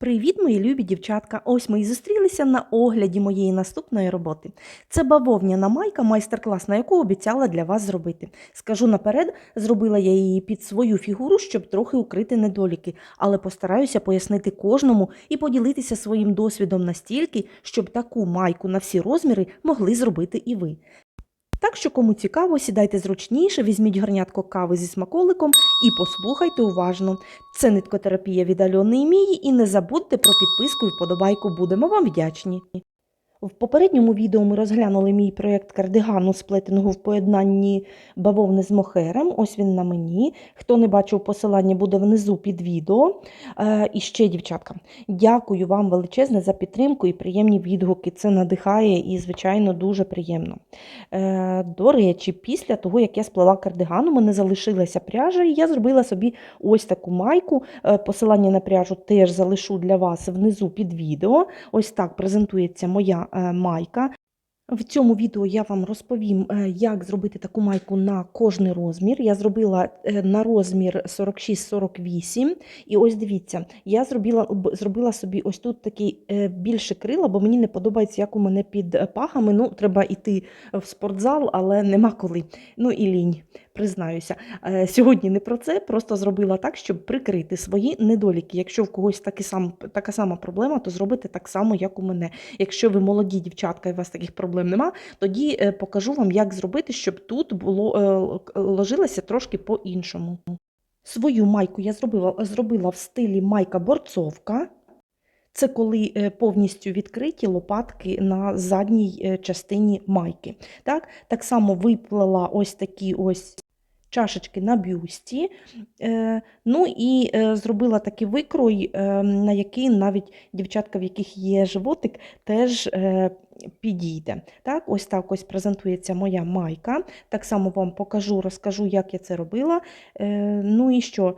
Привіт, мої любі дівчатка! Ось ми і зустрілися на огляді моєї наступної роботи. Це бавовняна майка, майстер-клас на яку обіцяла для вас зробити. Скажу наперед, зробила я її під свою фігуру, щоб трохи укрити недоліки, але постараюся пояснити кожному і поділитися своїм досвідом настільки, щоб таку майку на всі розміри могли зробити і ви. Так що, кому цікаво, сідайте зручніше, візьміть горнятко кави зі смаколиком і послухайте уважно. Це ниткотерапія від Альони і Мії, і не забудьте про підписку і вподобайку, будемо вам вдячні. В попередньому відео ми розглянули мій проєкт кардигану сплетеного в поєднанні бавовни з мохерем. Ось він на мені. Хто не бачив, посилання буде внизу під відео. І ще, дівчатка, дякую вам величезне за підтримку і приємні відгуки. Це надихає і, звичайно, дуже приємно. До речі, після того, як я сплела кардиган, у мене залишилася пряжа, і я зробила собі ось таку майку. Посилання на пряжу теж залишу для вас внизу під відео. Ось так презентується моя майка. В цьому відео я вам розповім, як зробити таку майку на кожний розмір. Я зробила на розмір 46-48. І ось дивіться, я зробила собі ось тут такі більше крила, бо мені не подобається, як у мене під пахами. Ну, треба йти в спортзал, але нема коли. Ну і лінь, признаюся. Сьогодні не про це, просто зробила так, щоб прикрити свої недоліки. Якщо в когось така сама проблема, то зробите так само, як у мене. Якщо ви молоді дівчатка і у вас таких проблем нема, тоді покажу вам, як зробити, щоб тут ложилося трошки по-іншому. Свою майку я зробила в стилі майка-борцовка. Це коли повністю відкриті лопатки на задній частині майки. Так само виплела ось такі ось чашечки на бюсті, ну і зробила такий викрой, на який навіть дівчатка, в яких є животик, теж підійде. Ось так ось презентується моя майка. Так само вам покажу, розкажу, як я це робила. Ну і що?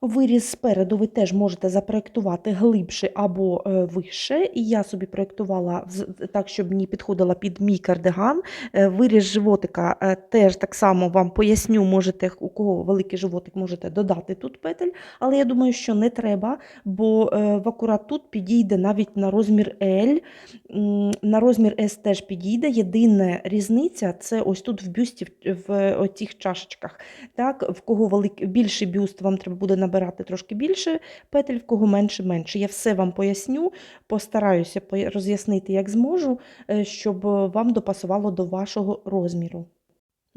Виріз спереду ви теж можете запроєктувати глибше або вище. І я собі проєктувала так, щоб мені підходила під мій кардиган. Виріз животика теж так само вам поясню, можете, у кого великий животик, можете додати тут петель. Але я думаю, що не треба, бо в акурат тут підійде навіть на розмір L. На розмір S теж підійде. Єдина різниця – це ось тут в бюсті, в оцих чашечках. В кого більший бюст, вам треба буде набирати трошки більше петель, в кого менше. Я все вам поясню, постараюся роз'яснити, як зможу, щоб вам допасувало до вашого розміру.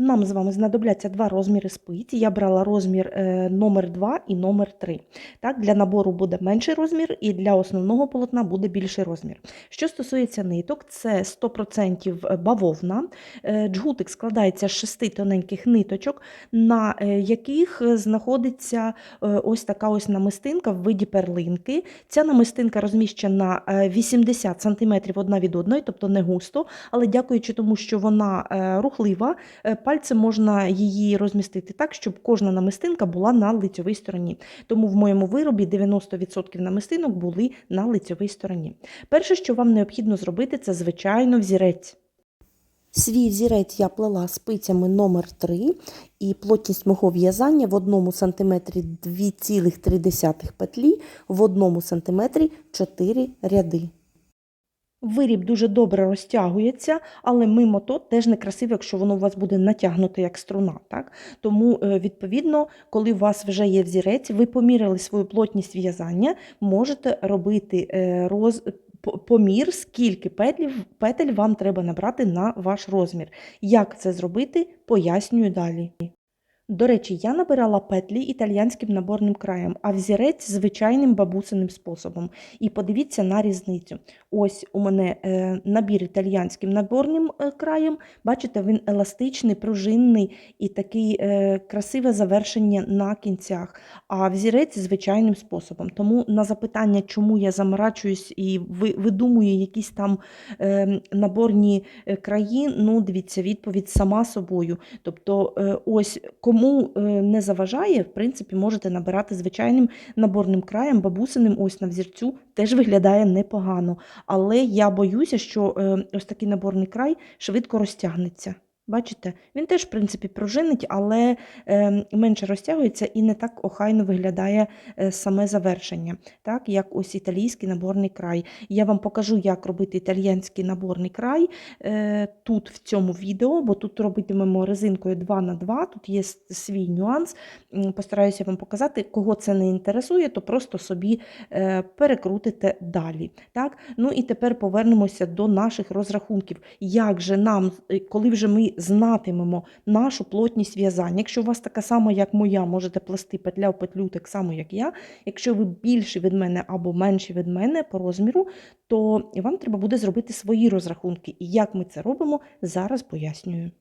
Нам з вами знадобляться два розміри спиць. Я брала розмір номер 2 і номер 3. Для набору буде менший розмір і для основного полотна буде більший розмір. Що стосується ниток, це 100% бавовна. Джгутик складається з 6 тоненьких ниточок, на яких знаходиться ось така ось намистинка в виді перлинки. Ця намистинка розміщена 80 см одна від одної, тобто не густо, але дякуючи тому, що вона рухлива, пальцем можна її розмістити так, щоб кожна намистинка була на лицьовій стороні. Тому в моєму виробі 90% намистинок були на лицьовій стороні. Перше, що вам необхідно зробити, це, звичайно, взірець. Свій взірець я плела спицями номер 3, і плотність мого в'язання в 1 см 2,3 петлі, в 1 см 4 ряди. Виріб дуже добре розтягується, але мимо то теж некрасиво, якщо воно у вас буде натягнуте як струна. Тому, відповідно, коли у вас вже є взірець, ви поміряли свою плотність в'язання, можете робити помір, скільки петель вам треба набрати на ваш розмір. Як це зробити, пояснюю далі. До речі, я набирала петлі італійським наборним краєм, а взірець звичайним бабусиним способом. І подивіться на різницю. Ось у мене набір італійським наборним краєм. Бачите, він еластичний, пружинний і такий красиве завершення на кінцях. А взірець звичайним способом. Тому на запитання, чому я заморачуюсь і видумую якісь там наборні краї, ну, дивіться, відповідь сама собою. Тобто, ось кому не заважає, в принципі, можете набирати звичайним наборним краєм, бабусиним, ось на взірцю, теж виглядає непогано. Але я боюся, що ось такий наборний край швидко розтягнеться. Бачите, він теж, в принципі, пружинить, але менше розтягується і не так охайно виглядає саме завершення, так, як ось італійський наборний край. Я вам покажу, як робити італійський наборний край тут, в цьому відео, бо тут робитимемо резинкою 2х2, тут є свій нюанс. Постараюся вам показати, кого це не інтересує, то просто собі перекрутите далі. Так? Ну і тепер повернемося до наших розрахунків. Як же нам, коли вже ми знатимемо нашу плотність в'язання, якщо у вас така сама, як моя, можете плести петля в петлю так само, як я, якщо ви більші від мене або менші від мене по розміру, то вам треба буде зробити свої розрахунки. І як ми це робимо, зараз пояснюю.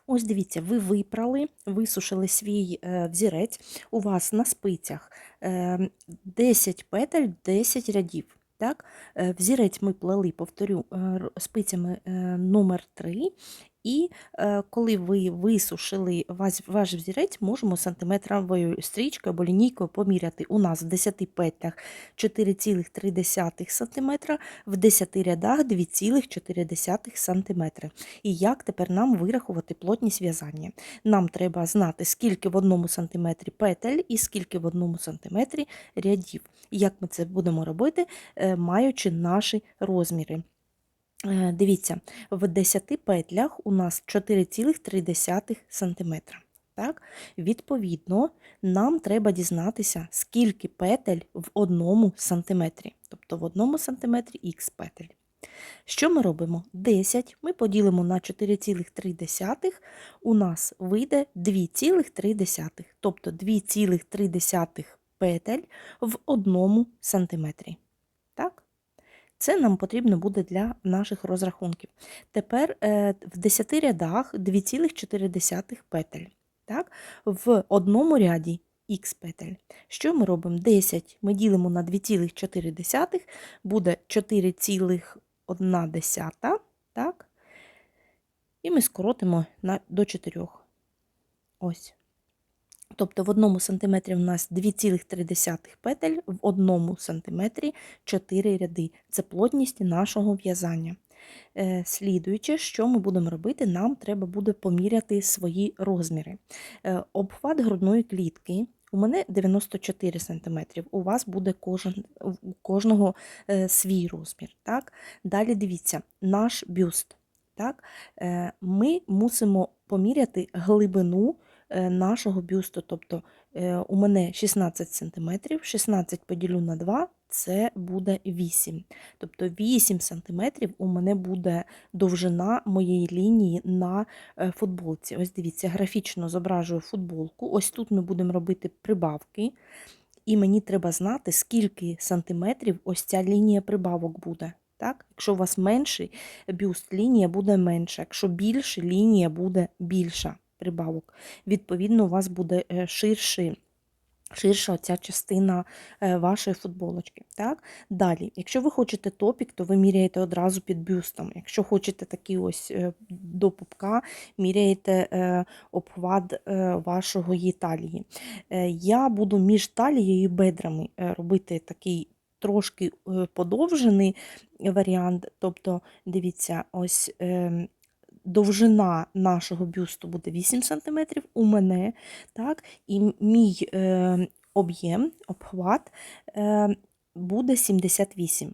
Ось дивіться, ви випрали, висушили свій взірець, у вас на спицях 10 петель, 10 рядів. Так? Взірець ми плели, повторю, спицями номер 3. І коли ви висушили ваш взірець, можемо сантиметровою стрічкою або лінійкою поміряти. У нас в 10 петлях 4,3 см, в 10 рядах 2,4 см. І як тепер нам вирахувати плотність в'язання? Нам треба знати, скільки в 1 см петель і скільки в 1 см рядів. Як ми це будемо робити, маючи наші розміри. Дивіться, в 10 петлях у нас 4,3 см. Так? Відповідно, нам треба дізнатися, скільки петель в 1 см. Тобто в 1 см х петель. Що ми робимо? 10 ми поділимо на 4,3, у нас вийде 2,3. Тобто 2,3 петель в 1 см. Так? Це нам потрібно буде для наших розрахунків. Тепер в 10 рядах 2,4 петель. Так? В одному ряді х петель. Що ми робимо? 10 ми ділимо на 2,4, буде 4,1. Так? І ми скоротимо до 4. Ось. Тобто в 1 см у нас 2,3 петель, в 1 см 4 ряди. Це плотність нашого в'язання. Слідуючи, що ми будемо робити, нам треба буде поміряти свої розміри. Обхват грудної клітки у мене 94 см, у вас буде у кожного свій розмір. Так? Далі дивіться, наш бюст. Так? Ми мусимо поміряти глибину нашого бюсту, тобто у мене 16 см, 16 поділю на 2, це буде 8. Тобто 8 см у мене буде довжина моєї лінії на футболці. Ось дивіться, графічно зображую футболку. Ось тут ми будемо робити прибавки. І мені треба знати, скільки сантиметрів ось ця лінія прибавок буде. Так? Якщо у вас менший бюст, лінія буде менша. Якщо більше, лінія буде більша прибавок. Відповідно, у вас буде ширша ця частина вашої футболочки. Так? Далі, якщо ви хочете топік, то ви міряєте одразу під бюстом. Якщо хочете такий ось до пупка, міряєте обхват вашої талії. Я буду між талією і бедрами робити такий трошки подовжений варіант. Тобто, дивіться, ось довжина нашого бюсту буде 8 см у мене, так, і мій об'єм, обхват буде 78.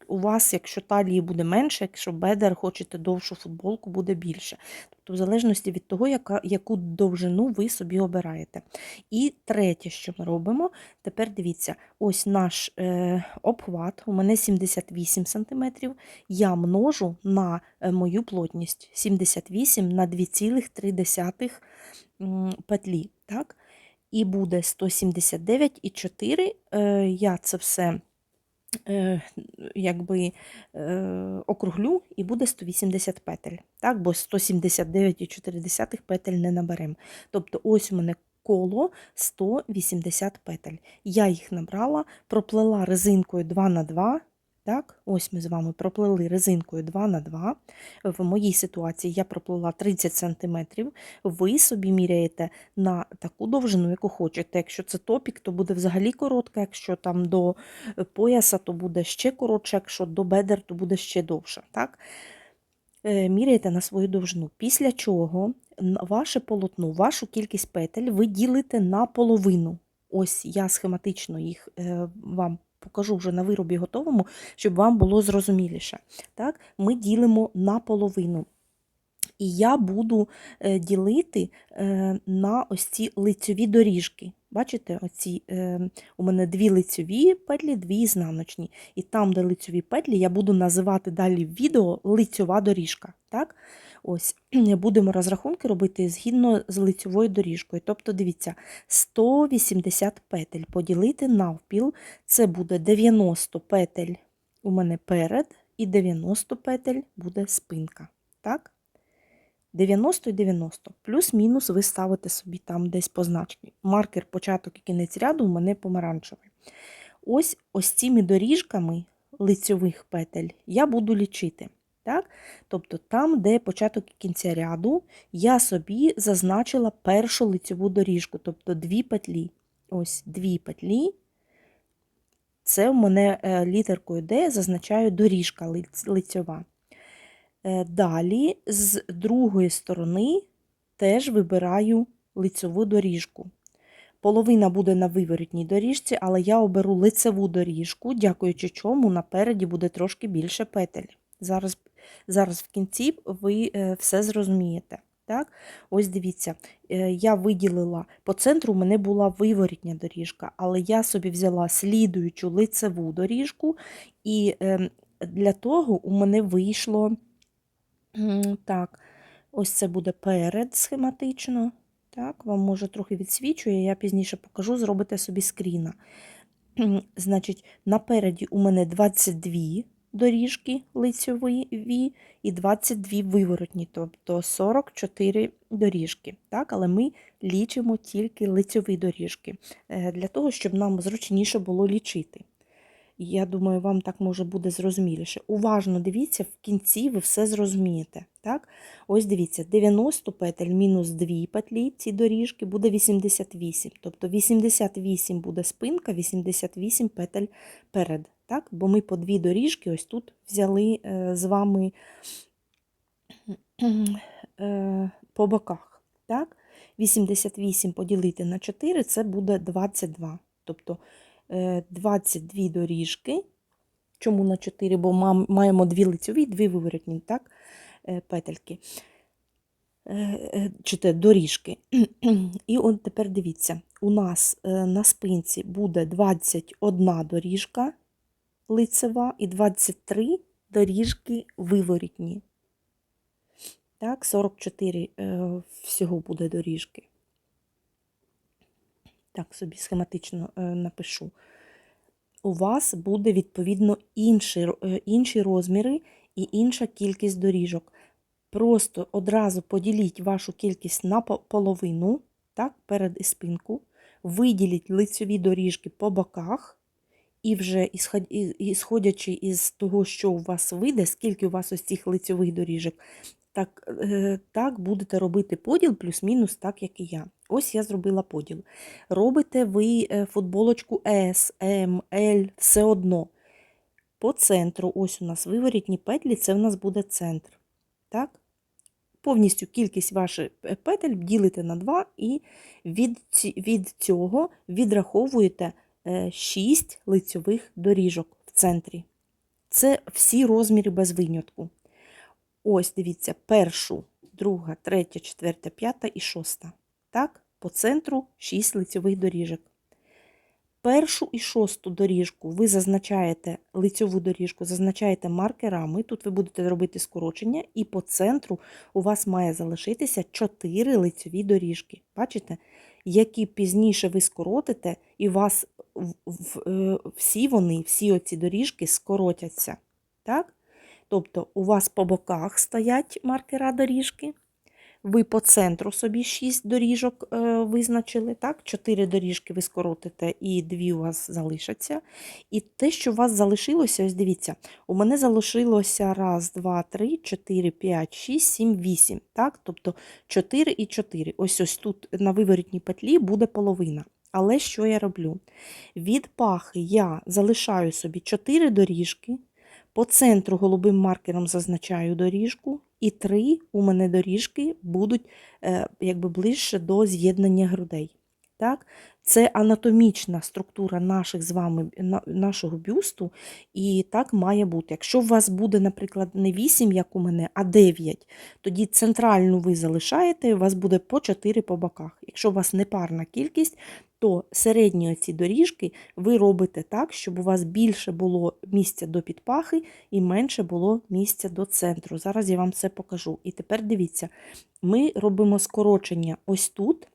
У вас, якщо талії буде менше, якщо бедер хочете довшу футболку, буде більше. Тобто в залежності від того, яку довжину ви собі обираєте. І третє, що ми робимо, тепер дивіться, ось наш обхват, у мене 78 см, я множу на мою плотність 78 на 2,3 петлі. Так? І буде 179,4, я це все округлю, і буде 180 петель, так? Бо 179,4 петель не наберемо. Тобто ось у мене коло 180 петель. Я їх набрала, проплела резинкою 2х2, так? Ось ми з вами проплели резинкою 2х2. В моїй ситуації я проплела 30 см. Ви собі міряєте на таку довжину, яку хочете. Якщо це топік, то буде взагалі коротка, якщо там до пояса, то буде ще коротше, якщо до бедер, то буде ще довше. Так? міряєте на свою довжину. Після чого ваше полотно, вашу кількість петель ви ділите на половину. Ось я схематично їх вам покажу вже на виробі готовому, щоб вам було зрозуміліше. Так? Ми ділимо на половину. І я буду ділити на ось ці лицьові доріжки. Бачите, оці, у мене 2 лицьові петлі, 2 ізнаночні. І там, де лицьові петлі, я буду називати далі в відео лицьова доріжка. Так? Ось, будемо розрахунки робити згідно з лицьовою доріжкою. Тобто, дивіться, 180 петель поділити навпіл, це буде 90 петель у мене перед і 90 петель буде спинка. Так? 90 і 90. Плюс-мінус ви ставите собі там десь позначки. Маркер початок і кінець ряду у мене помаранчевий. Ось цими доріжками лицьових петель я буду лічити. Так? Тобто там, де початок і кінця ряду, я собі зазначила першу лицьову доріжку, тобто 2 петлі. Ось 2 петлі. Це у мене літеркою D зазначаю доріжка лицьова. Далі з другої сторони теж вибираю лицьову доріжку. Половина буде на виворітній доріжці, але я оберу лицеву доріжку, дякуючи чому напереді буде трошки більше петель. Зараз в кінці ви все зрозумієте. Так? Ось дивіться, я виділила, по центру у мене була виворітня доріжка, але я собі взяла слідуючу лицеву доріжку, і для того у мене вийшло, так, ось це буде перед схематично. Так, вам може трохи відсвічує, я пізніше покажу, зробите собі скріна. Значить, напереді у мене 22 доріжки лицьові і 22 виворотні, тобто 44 доріжки. Так, але ми лічимо тільки лицьові доріжки, для того, щоб нам зручніше було лічити. Я думаю, вам так може буде зрозуміліше. Уважно дивіться, в кінці ви все зрозумієте. Так? Ось дивіться, 90 петель мінус 2 петлі, ці доріжки, буде 88. Тобто 88 буде спинка, 88 петель перед. Так? Бо ми по 2 доріжки ось тут взяли з вами по боках. Так? 88 поділити на 4 – це буде 22. Тобто 22 доріжки. Чому на 4? Бо маємо 2 лицьові, 2 виворотні, так? Петельки. Чи доріжки. І от тепер дивіться, у нас на спинці буде 21 доріжка лицева і 23 доріжки виворотні. Так, 44 всього буде доріжки. Так, собі схематично напишу. У вас буде, відповідно, інші розміри і інша кількість доріжок. Просто одразу поділіть вашу кількість на половину, так, перед і спинку, виділіть лицьові доріжки по боках, і вже, ісходячи із того, що у вас вийде, скільки у вас ось цих лицьових доріжок, так будете робити поділ плюс-мінус так, як і я. Ось я зробила поділ. Робите ви футболочку S, M, L, все одно. По центру, ось у нас виворітні петлі, це у нас буде центр. Так? Повністю кількість ваших петель ділите на 2 і від цього відраховуєте 6 лицьових доріжок в центрі. Це всі розміри без винятку. Ось, дивіться, першу, друга, третя, четверта, п'ята і шоста. Так, по центру 6 лицьових доріжок. Першу і шосту доріжку ви зазначаєте, лицьову доріжку зазначаєте маркерами, тут ви будете робити скорочення, і по центру у вас має залишитися 4 лицьові доріжки. Бачите? Які пізніше ви скоротите, і у вас всі оці доріжки скоротяться. Так? Тобто у вас по боках стоять маркера доріжки, ви по центру собі 6 доріжок визначили, так? 4 доріжки ви скоротите і 2 у вас залишаться. І те, що у вас залишилося, ось дивіться, у мене залишилося 1, 2, 3, 4, 5, 6, 7, 8, так? Тобто 4 і 4. Ось тут на виворітній петлі буде половина. Але що я роблю? Від пахи я залишаю собі 4 доріжки, по центру голубим маркером зазначаю доріжку І 3 у мене доріжки будуть якби ближче до з'єднання грудей. Так? Це анатомічна структура нашого бюсту, і так має бути. Якщо у вас буде, наприклад, не 8, як у мене, а 9, тоді центральну ви залишаєте, і у вас буде по 4 по боках. Якщо у вас непарна кількість, то середні оці доріжки ви робите так, щоб у вас більше було місця до підпахи і менше було місця до центру. Зараз я вам це покажу. І тепер дивіться, ми робимо скорочення ось тут,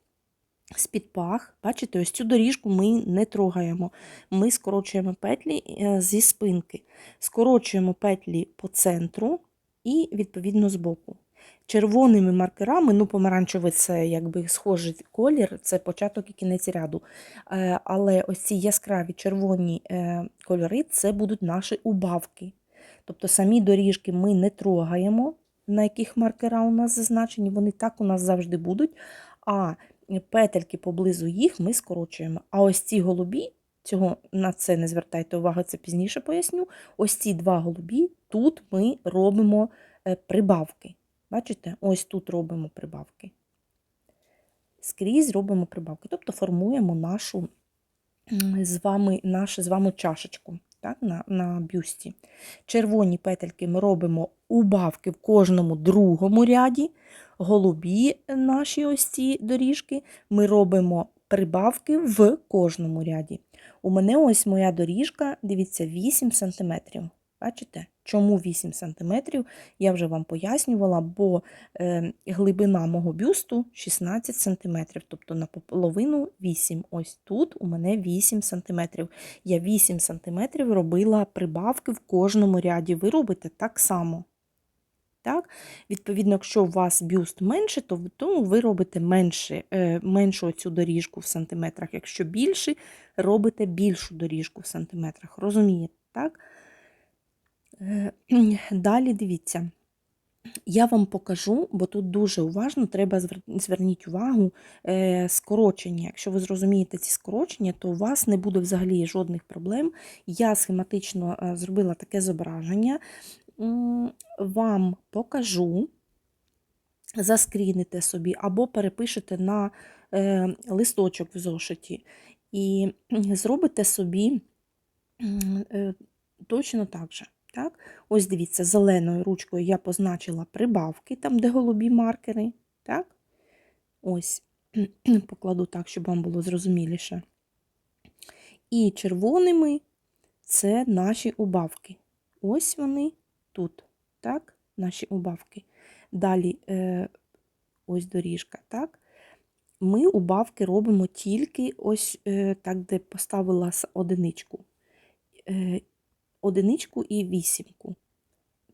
з-під пах. Бачите, ось цю доріжку ми не трогаємо. Ми скорочуємо петлі зі спинки. Скорочуємо петлі по центру і, відповідно, збоку. Червоними маркерами, ну, помаранчевий – це якби схожий колір, це початок і кінець ряду. Але ось ці яскраві червоні кольори – це будуть наші убавки. Тобто самі доріжки ми не трогаємо, на яких маркера у нас зазначені, вони так у нас завжди будуть, а петельки поблизу їх ми скорочуємо. А ось ці голубі, на це не звертайте увагу, це пізніше поясню, ось ці 2 голубі, тут ми робимо прибавки. Бачите? Ось тут робимо прибавки. Скрізь робимо прибавки, тобто формуємо нашу з вами чашечку, так, на бюсті. Червоні петельки ми робимо убавки в кожному другому ряді, голубі наші ось ці доріжки ми робимо прибавки в кожному ряді. У мене ось моя доріжка, дивіться, 8 см. Бачите? Чому 8 см? Я вже вам пояснювала, бо глибина мого бюсту 16 см, тобто наполовину 8. Ось тут у мене 8 см. Я 8 см робила прибавки в кожному ряді. Ви робите так само. Так? Відповідно, якщо у вас бюст менше, то ви робите меншу цю доріжку в сантиметрах. Якщо більший, робите більшу доріжку в сантиметрах. Розумієте, так? Далі дивіться, я вам покажу, бо тут дуже уважно, треба зверніть увагу, скорочення. Якщо ви зрозумієте ці скорочення, то у вас не буде взагалі жодних проблем. Я схематично зробила таке зображення, вам покажу, заскріните собі або перепишете на листочок в зошиті і зробите собі точно так же. Так? Ось дивіться, зеленою ручкою я позначила прибавки, там, де голубі маркери. Так? Ось, покладу так, щоб вам було зрозуміліше. І червоними це наші убавки. Ось вони тут, так? Наші убавки. Далі ось доріжка, так? Ми убавки робимо тільки ось так, де поставила одиничку. Одиничку і вісімку.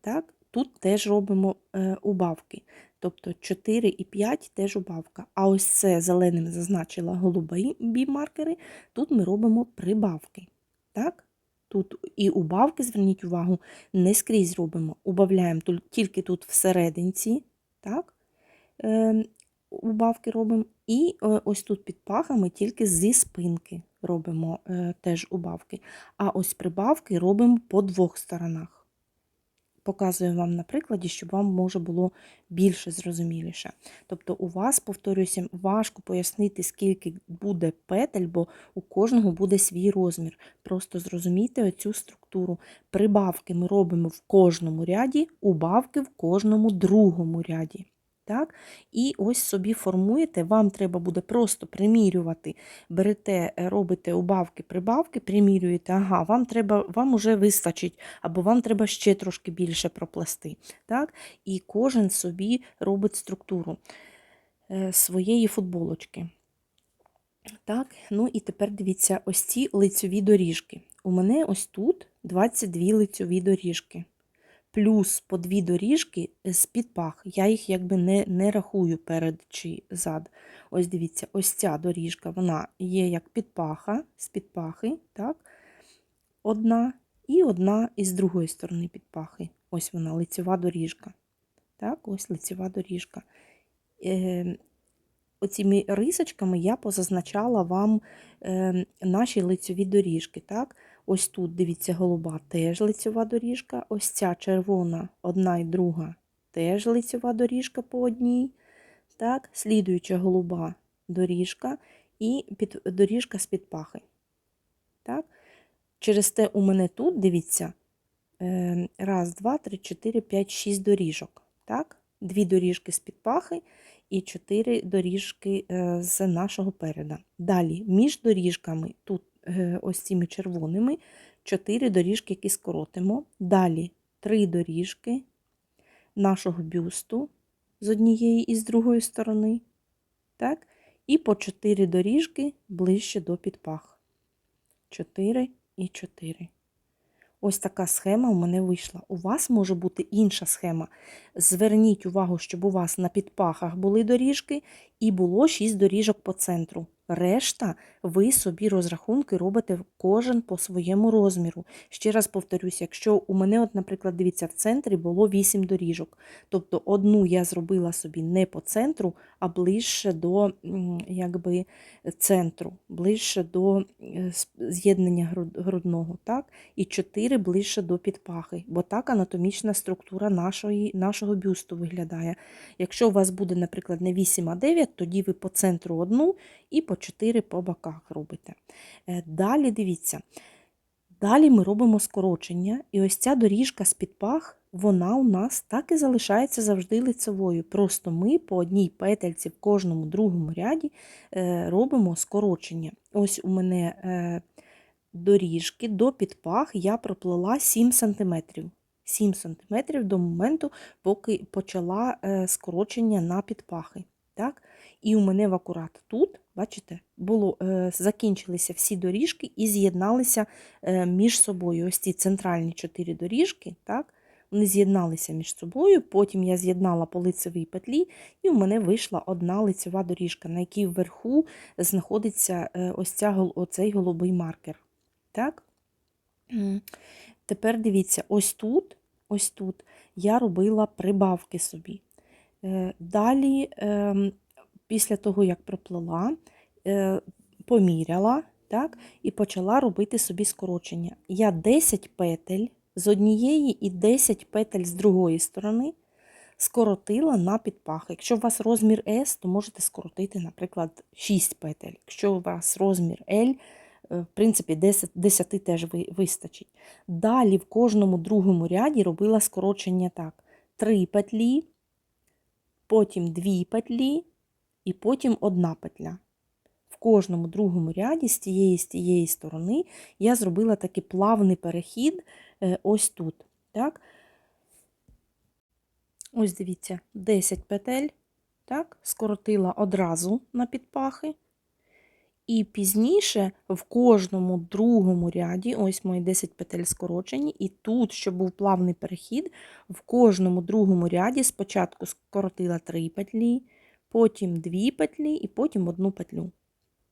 Так? Тут теж робимо убавки. Тобто 4 і 5 теж убавка. А ось це зеленим зазначила голубі маркери, тут ми робимо прибавки. Так? Тут і убавки, зверніть увагу, не скрізь робимо. Убавляємо тільки тут всерединці, так? Убавки робимо. І ось тут під пахами тільки зі спинки робимо теж убавки. А ось прибавки робимо по 2 сторонах. Показую вам на прикладі, щоб вам може було більше зрозуміліше. Тобто у вас, повторюся, важко пояснити, скільки буде петель, бо у кожного буде свій розмір. Просто зрозумійте оцю структуру. Прибавки ми робимо в кожному ряді, убавки в кожному другому ряді. Так? І ось собі формуєте, вам треба буде просто примірювати, берете, робите убавки, прибавки, примірюєте, ага, вам уже вистачить, або вам треба ще трошки більше проплести. Так? І кожен собі робить структуру своєї футболочки. Так? Ну і тепер дивіться, ось ці лицьові доріжки. У мене ось тут 22 лицьові доріжки. Плюс по 2 доріжки з-під пах. Я їх якби не рахую перед чи зад. Ось дивіться, ось ця доріжка, вона є як підпаха, з-під пахи, так? Одна, і одна із другої сторони підпахи. Ось вона, лицьова доріжка. Так, ось лицьова доріжка. Оціми рисочками я позазначала вам наші лицьові доріжки, так? Ось тут, дивіться, голуба теж лицьова доріжка. Ось ця червона, одна і друга, теж лицьова доріжка по одній. Так, слідуюча голуба доріжка і доріжка з-під пахи. Так. Через те у мене тут, дивіться, 1, 2, 3, 4, 5, 6 доріжок. Так? 2 доріжки з-під пахи і 4 доріжки з нашого переда. Далі, між доріжками, тут ось цими червоними, 4 доріжки, які скоротимо. Далі 3 доріжки нашого бюсту з однієї і з другої сторони. Так? І по 4 доріжки ближче до підпах. 4 і 4. Ось така схема у мене вийшла. У вас може бути інша схема. Зверніть увагу, щоб у вас на підпахах були доріжки і було 6 доріжок по центру. Решта ви собі розрахунки робите кожен по своєму розміру. Ще раз повторюсь, якщо у мене, от, наприклад, дивіться, в центрі було 8 доріжок. Тобто одну я зробила собі не по центру, а ближче до якби, центру, ближче до з'єднання грудного. Так? І 4 ближче до підпахи, бо так анатомічна структура нашого бюсту виглядає. Якщо у вас буде, наприклад, не 8, а 9, тоді ви по центру одну і по 4 по боках робите. Далі дивіться, далі ми робимо скорочення, і ось ця доріжка з-під пах, вона у нас так і залишається завжди лицевою. Просто ми по одній петельці в кожному другому ряді робимо скорочення. Ось у мене доріжки до підпах я проплела 7 см. 7 см до моменту, поки почала скорочення на підпахи. Так? І у мене в акурат тут, бачите, закінчилися всі доріжки і з'єдналися між собою. Ось ці центральні 4 доріжки, так? Вони з'єдналися між собою, потім я з'єднала по лицевій петлі, і у мене вийшла одна лицева доріжка, на якій вверху знаходиться оцей голубий маркер. Так? Тепер дивіться, ось тут я робила прибавки собі. Далі, після того, як проплела, поміряла, так, і почала робити собі скорочення. Я 10 петель з однієї і 10 петель з другої сторони скоротила на підпахи. Якщо у вас розмір S, то можете скоротити, наприклад, 6 петель. Якщо у вас розмір L, в принципі, 10 теж вистачить. Далі в кожному другому ряді робила скорочення так. 3 петлі, потім 2 петлі і потім 1 петля. В кожному другому ряді з тієї сторони я зробила такий плавний перехід ось тут. Так? Ось дивіться, 10 петель, так? Скоротила одразу на підпахи. І пізніше в кожному другому ряді, ось мої 10 петель скорочені, і тут, щоб був плавний перехід, в кожному другому ряді спочатку скоротила 3 петлі, потім 2 петлі і потім 1 петлю.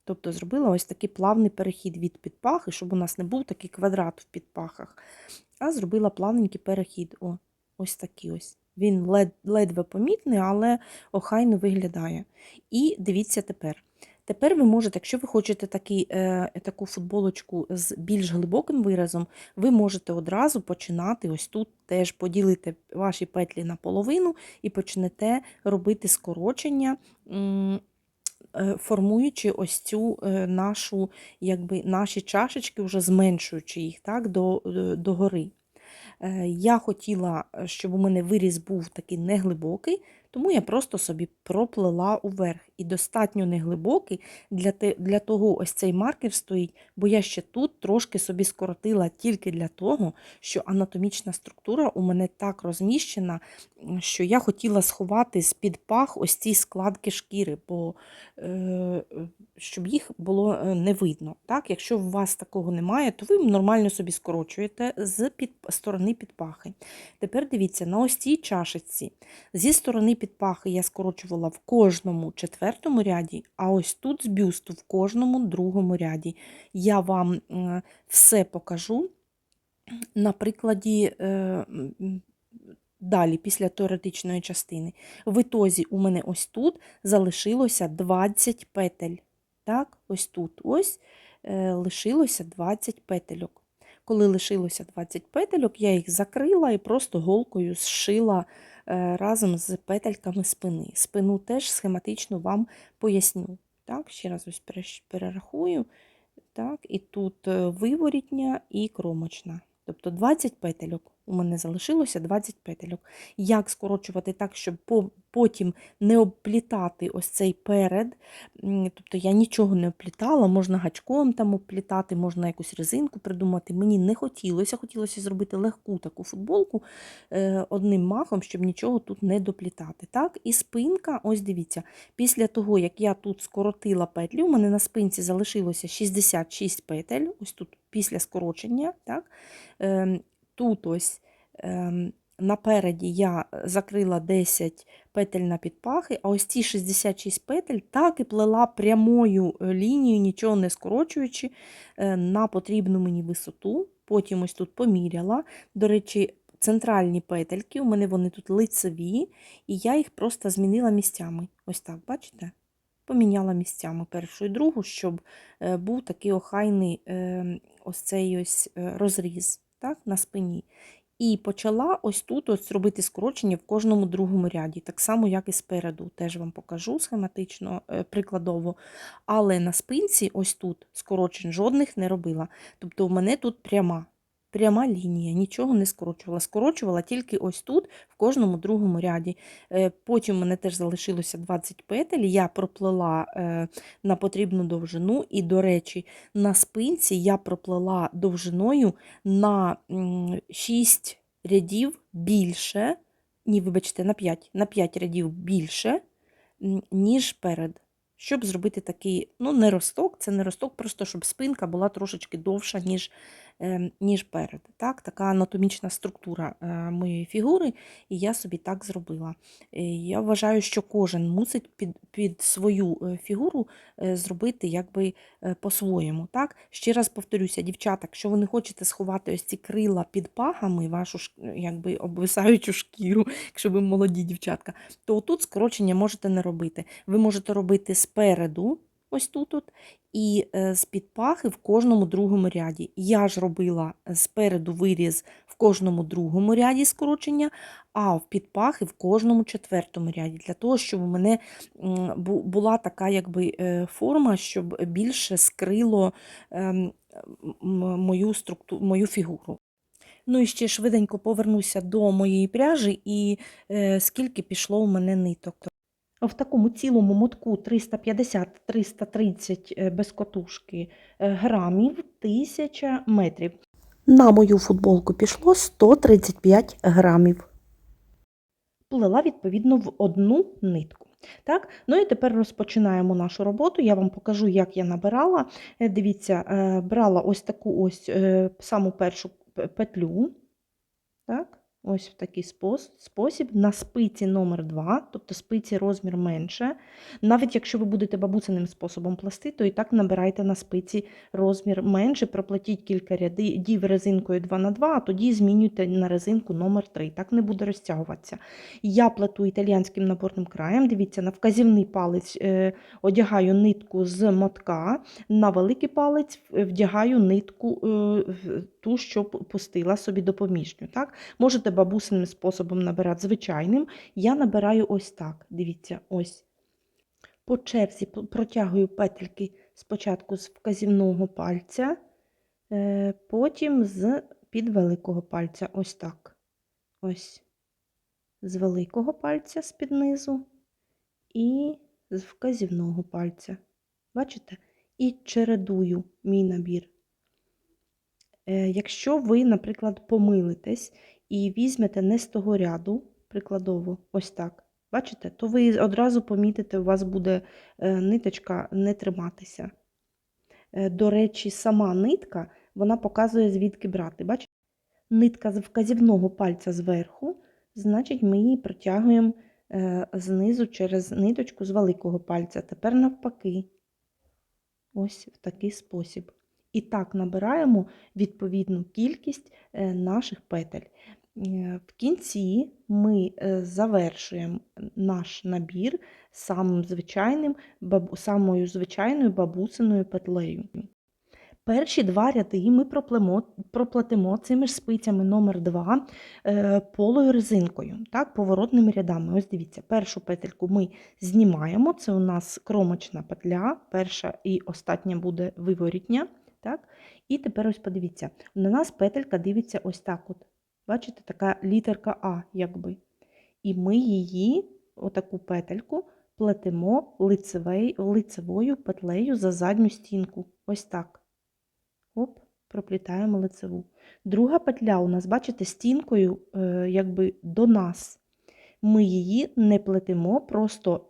Тобто зробила ось такий плавний перехід від підпахи, щоб у нас не був такий квадрат в підпахах, а зробила плавненький перехід. Ось такий ось. Він ледве помітний, але охайно виглядає. І дивіться тепер. Тепер ви можете, якщо ви хочете таку футболочку з більш глибоким виразом, ви можете одразу починати ось тут теж поділити ваші петлі на половину і почнете робити скорочення, формуючи ось цю наші чашечки, вже зменшуючи їх так, до гори. Я хотіла, щоб у мене виріз був такий неглибокий, тому я просто собі проплела уверх. І достатньо неглибокий, для того ось цей маркер стоїть, бо я ще тут трошки собі скоротила тільки для того, що анатомічна структура у мене так розміщена, що я хотіла сховати з-під пах ось ці складки шкіри, бо щоб їх було не видно. Так? Якщо у вас такого немає, то ви нормально собі скорочуєте з сторони підпахи. Тепер дивіться, на ось цій чашечці зі сторони підпахи я скорочувала в кожному 4-му ряді, а ось тут з бюсту в кожному 2-му ряді. Я вам все покажу на прикладі далі, після теоретичної частини. В ітозі у мене ось тут залишилося 20 петель. Так, ось тут ось лишилося 20 петельок. Коли лишилося 20 петельок, я їх закрила і просто голкою зшила разом з петельками спини. Спину теж схематично вам поясню. Так, ще раз ось перерахую. Так, і тут виворітня і кромочна. Тобто 20 петельок. У мене залишилося 20 петельок. Як скорочувати так, щоб потім не обплітати ось цей перед. Тобто я нічого не обплітала, можна гачком там обплітати, можна якусь резинку придумати. Мені не хотілося, хотілося зробити легку таку футболку одним махом, щоб нічого тут не доплітати. Так, і спинка, ось дивіться, після того, як я тут скоротила петлі, у мене на спинці залишилося 66 петель, ось тут після скорочення. Так? Тут ось напереді я закрила 10 петель на підпахи, а ось ці 66 петель так і плела прямою лінією, нічого не скорочуючи, на потрібну мені висоту. Потім ось тут поміряла. До речі, центральні петельки, у мене вони тут лицеві, і я їх просто змінила місцями. Ось так, бачите? Поміняла місцями першу і другу, щоб був такий охайний ось цей ось розріз, так, на спині. І почала ось тут ось робити скорочення в кожному другому ряді, так само, як і спереду. Теж вам покажу схематично, прикладово. Але на спинці ось тут скорочень жодних не робила. Тобто у мене тут пряма лінія, нічого не скорочувала. Скорочувала тільки ось тут, в кожному другому ряді. Потім у мене теж залишилося 20 петель, я проплела на потрібну довжину, і, до речі, на спинці я проплела довжиною на 6 рядів більше, вибачте, на 5 рядів більше, ніж перед. Щоб зробити такий, не росток, це не росток, просто щоб спинка була трошечки довша, ніж перед. Так? Така анатомічна структура моєї фігури, і я собі так зробила. Я вважаю, що кожен мусить під свою фігуру зробити якби по-своєму. Так? Ще раз повторюся, дівчата, якщо ви не хочете сховати ось ці крила під пагами, вашу якби обвисаючу шкіру, якщо ви молоді дівчатка, то тут скорочення можете не робити. Ви можете робити спереду, ось тут, і з-під пахи в кожному другому ряді. Я ж робила спереду виріз в кожному другому ряді скорочення, а в підпахи в кожному четвертому ряді. Для того, щоб у мене була така якби форма, щоб більше скрило мою фігуру. Ну і ще швиденько повернуся до моєї пряжі і скільки пішло у мене ниток. В такому цілому мотку 350-330 без котушки грамів, 1000 метрів. На мою футболку пішло 135 грамів. Плела, відповідно, в одну нитку. Так? Ну і тепер розпочинаємо нашу роботу. Я вам покажу, як я набирала. Дивіться, брала ось таку ось саму першу петлю. Так? Ось в такий спосіб, на спиці номер 2, тобто спиці розмір менше. Навіть якщо ви будете бабусиним способом плести, то і так набирайте на спиці розмір менше, проплетіть кілька рядів резинкою 2х2, а тоді змінюйте на резинку номер 3, так не буде розтягуватися. Я плету італіянським наборним краєм, дивіться, на вказівний палець одягаю нитку з мотка, на великий палець вдягаю нитку ту, що пустила собі допоміжню. Так? Можете бабусиним способом набирати звичайним. Я набираю ось так. Дивіться, ось. По черзі протягую петельки спочатку з вказівного пальця, потім з-під великого пальця. Ось так. Ось. З великого пальця з-під низу і з вказівного пальця. Бачите? І чередую мій набір. Якщо ви, наприклад, помилитесь і візьмете не з того ряду, прикладово, ось так, бачите, то ви одразу помітите, у вас буде ниточка не триматися. До речі, сама нитка, вона показує, звідки брати. Бачите? Нитка з вказівного пальця зверху, значить, ми її протягуємо знизу через ниточку з великого пальця. Тепер навпаки, ось в такий спосіб. І так набираємо відповідну кількість наших петель. В кінці ми завершуємо наш набір самою звичайною бабусиною петлею. Перші два ряди ми проплетемо цими ж спицями номер 2 полою резинкою, так, поворотними рядами. Ось дивіться, першу петельку ми знімаємо, це у нас кромочна петля, перша і остання буде виворітня. Так? І тепер ось подивіться, на нас петелька дивиться ось так. От. Бачите, така літерка А, якби. І ми її, отаку петельку, плетемо лицевою петлею за задню стінку. Ось так. Оп, проплітаємо лицеву. Друга петля у нас, бачите, стінкою якби до нас. Ми її не плетемо, просто